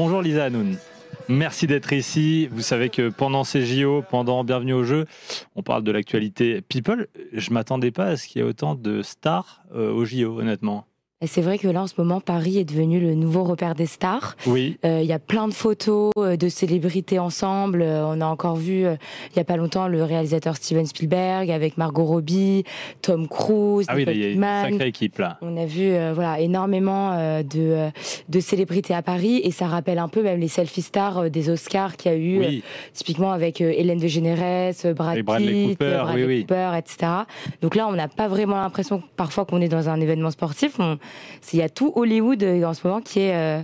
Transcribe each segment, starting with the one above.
Bonjour Lisa Hanoun, merci d'être ici. Vous savez que pendant ces JO, pendant Bienvenue au jeu, on parle de l'actualité People. Je ne m'attendais pas à ce qu'il y ait autant de stars aux JO, honnêtement. Et c'est vrai que là, en ce moment, Paris est devenu le nouveau repère des stars. Oui. Il y a plein de photos de célébrités ensemble. On a encore vu, il n'y a pas longtemps, le réalisateur Steven Spielberg avec Margot Robbie, Tom Cruise, Ah oui, Nicole il y a une Kidman. sacrée équipe là. On a vu énormément de célébrités à Paris, et ça rappelle un peu même les selfie stars des Oscars qu'il y a eu, Oui. typiquement avec Hélène DeGeneres, Brad Et Bradley Pitt, Cooper, oui. Cooper, etc. Donc là, on n'a pas vraiment l'impression parfois qu'on est dans un événement sportif. Il y a tout Hollywood en ce moment qui est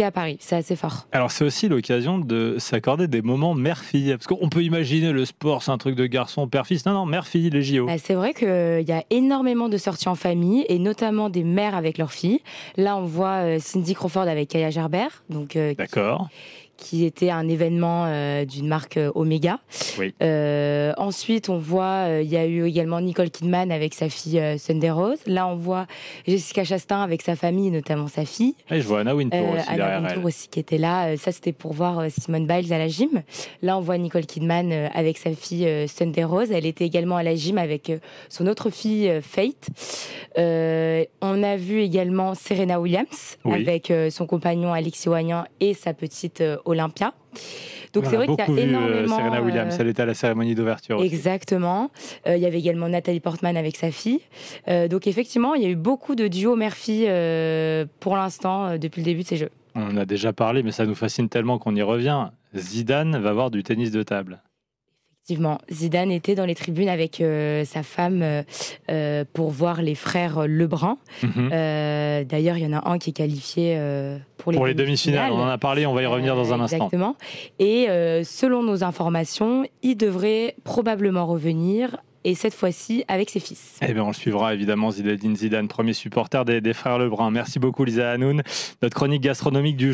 à Paris. C'est assez fort. Alors c'est aussi l'occasion de s'accorder des moments mère-fille. Parce qu'on peut imaginer le sport, c'est un truc de garçon, père-fils. Non, mère-fille, les JO. C'est vrai qu'il y a énormément de sorties en famille, et notamment des mères avec leurs filles. Là, on voit Cindy Crawford avec Kaya Gerber. Donc, D'accord. Qui était un événement d'une marque Omega. Oui. Ensuite, on voit, il y a eu également Nicole Kidman avec sa fille Sunday Rose. Là, on voit Jessica Chastain avec sa famille, notamment sa fille. Et je vois Anna Wintour aussi derrière Anna Wintour elle. aussi qui était là. Ça, c'était pour voir Simone Biles à la gym. Là, on voit Nicole Kidman avec sa fille Sunday Rose. Elle était également à la gym avec son autre fille Faith. On a vu également Serena Williams avec son compagnon Alexis Ohanian et sa petite Olympia. Donc c'est vrai qu'il y a énormément... Serena Williams, elle était à la cérémonie d'ouverture aussi. Exactement. Il y avait également Nathalie Portman avec sa fille. Donc effectivement, il y a eu beaucoup de duos mère-fille pour l'instant depuis le début de ces Jeux. On en a déjà parlé, mais ça nous fascine tellement qu'on y revient. Zidane va voir du tennis de table. Effectivement, Zidane était dans les tribunes avec sa femme pour voir les frères Lebrun. D'ailleurs, il y en a un qui est qualifié pour les demi-finales. On en a parlé, on va y revenir dans un instant. Exactement. Et selon nos informations, il devrait probablement revenir, et cette fois-ci avec ses fils. Eh bien, on le suivra évidemment, Zinedine Zidane, premier supporter des frères Lebrun. Merci beaucoup Lisa Hanoun. Notre chronique gastronomique du jour.